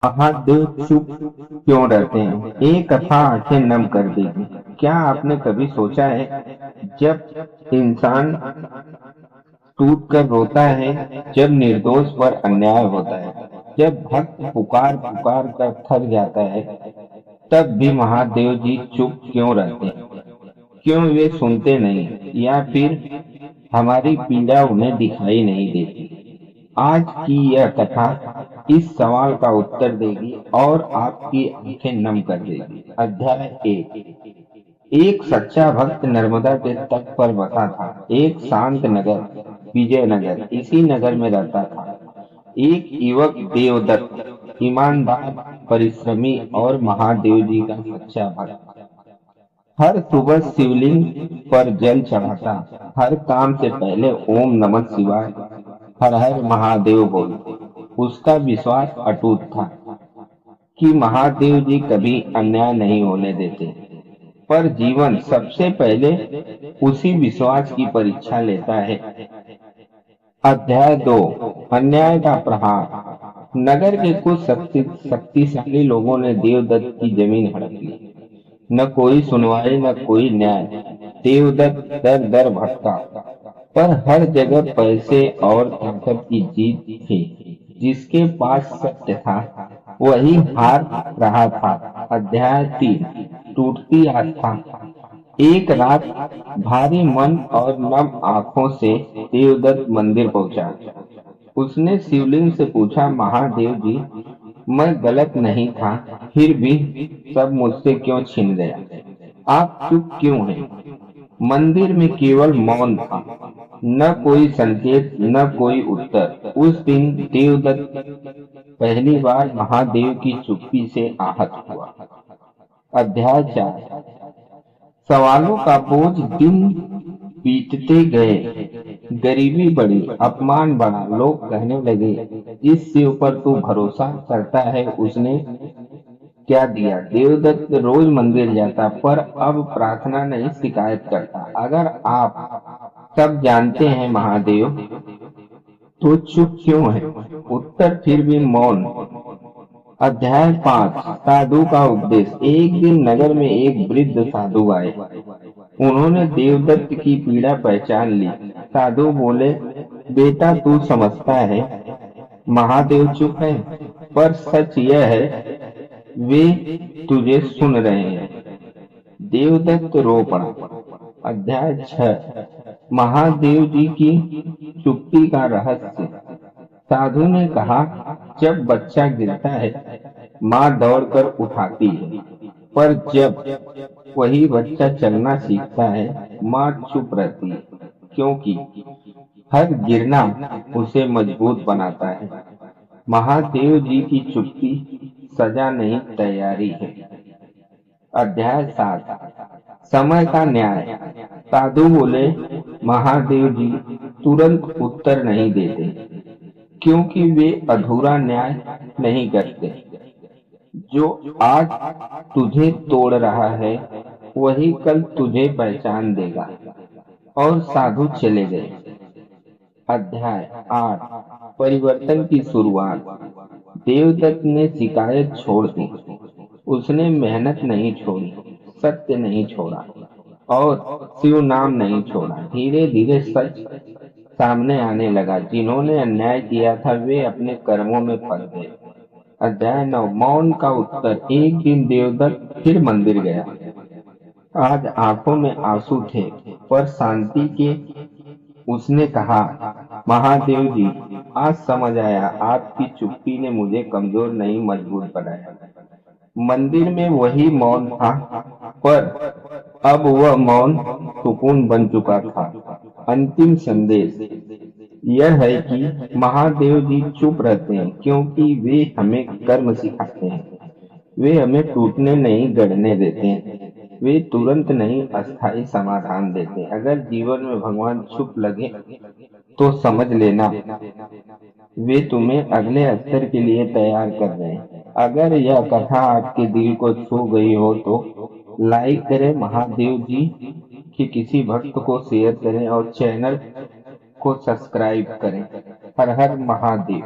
महादेव चुप क्यों रहते हैं? एक कथा आंखें नम कर देगी। क्या आपने कभी सोचा है, जब इंसान टूट कर रोता है, जब निर्दोष पर अन्याय होता है, जब भक्त पुकार पुकार कर थक जाता है, तब भी महादेव जी चुप क्यों रहते हैं? क्यों वे सुनते नहीं, या फिर हमारी पीड़ा उन्हें दिखाई नहीं देती? आज की यह कथा इस सवाल का उत्तर देगी और आपकी आंखें नम कर देगी। अध्याय एक। एक सच्चा भक्त नर्मदा के तट पर बसा था। एक शांत नगर, विजयनगर, इसी नगर में रहता था एक युवक देवदत्त, ईमानदार, परिश्रमी और महादेव जी का सच्चा भक्त। हर सुबह शिवलिंग पर जल चढ़ाता, हर काम से पहले ओम नमः शिवाय, हर हर महादेव बोलते। उसका विश्वास अटूट था कि महादेव जी कभी अन्याय नहीं होने देते। पर जीवन सबसे पहले उसी विश्वास की परीक्षा लेता है। अध्याय दो। अन्याय का प्रहार। नगर के कुछ शक्तिशाली लोगों ने देवदत्त की जमीन हड़प ली। न कोई सुनवाई, न कोई न्याय। देवदत्त दर दर भटका, पर हर जगह पैसे और ताकत की जीत थी। जिसके पास सत्य था, वही हार रहा था। अध्याय तीन। टूटती आस्था। एक रात भारी मन और नम आंखों से देवदत्त मंदिर पहुंचा। उसने शिवलिंग से पूछा, महादेव जी, मैं गलत नहीं था, फिर भी सब मुझसे क्यों छिन गया? आप चुप क्यों हैं? मंदिर में केवल मौन था, न कोई संकेत, न कोई उत्तर। उस दिन देवदत्त पहली बार महादेव की चुप्पी से आहत हुआ। अध्याय चार। सवालों का बोझ दिन बीतते गए। गरीबी बढ़ी, अपमान बढ़ा। लोग कहने लगे, जिस शिव पर तू भरोसा करता है, उसने क्या दिया? देवदत्त रोज मंदिर जाता, पर अब प्रार्थना नहीं, शिकायत करता। अगर आप सब जानते हैं महादेव, तो चुप क्यों है? उत्तर फिर भी मौन। अध्याय पाँच। साधु का उपदेश। एक दिन नगर में एक वृद्ध साधु आए। उन्होंने देवदत्त की पीड़ा पहचान ली। साधु बोले, बेटा, तू समझता है महादेव चुप है, पर सच यह है, वे तुझे सुन रहे हैं। देवदत्त रो पड़ा। अध्याय छह। महादेव जी की चुप्पी का रहस्य। साधु ने कहा, जब बच्चा गिरता है, माँ दौड़कर उठाती है, पर जब वही बच्चा चलना सीखता है, माँ चुप रहती है, क्योंकि हर गिरना उसे मजबूत बनाता है। महादेव जी की चुप्पी सजा नहीं, तैयारी है। अध्याय सात। समय का न्याय। साधु बोले, महादेव जी तुरंत उत्तर नहीं देते, क्योंकि वे अधूरा न्याय नहीं करते। जो आज तुझे तोड़ रहा है, वही कल तुझे पहचान देगा। और साधु चले गए। अध्याय आठ। परिवर्तन की शुरुआत। देवदत्त ने शिकायत छोड़ दी। उसने मेहनत नहीं छोड़ी, सत्य नहीं छोड़ा, और शिव नाम नहीं छोड़ा। धीरे धीरे सच सामने आने लगा। जिन्होंने अन्याय किया था, वे अपने कर्मों में फंस गए। अध्याय नौ। मौन का उत्तर। एक दिन देवदत्त फिर मंदिर गया। आज आंखों में आंसू थे, पर शांति के। उसने कहा, महादेव जी, आज समझ आया, आपकी चुप्पी ने मुझे कमजोर नहीं, मजबूत बनाया। मंदिर में वही मौन था, पर अब वह मौन सुकून बन चुका था। अंतिम संदेश यह है कि महादेव जी चुप रहते हैं, क्योंकि वे हमें कर्म सिखाते हैं। वे हमें टूटने नहीं, गढ़ने देते हैं। वे तुरंत नहीं, अस्थायी समाधान देते हैं। अगर जीवन में भगवान चुप लगे, तो समझ लेना, वे तुम्हें अगले स्तर के लिए तैयार कर रहे हैं। अगर यह कथा आपके दिल को छू गई हो, तो लाइक करें, महादेव जी के किसी भक्त को शेयर करें, और चैनल को सब्सक्राइब करें। हर हर महादेव।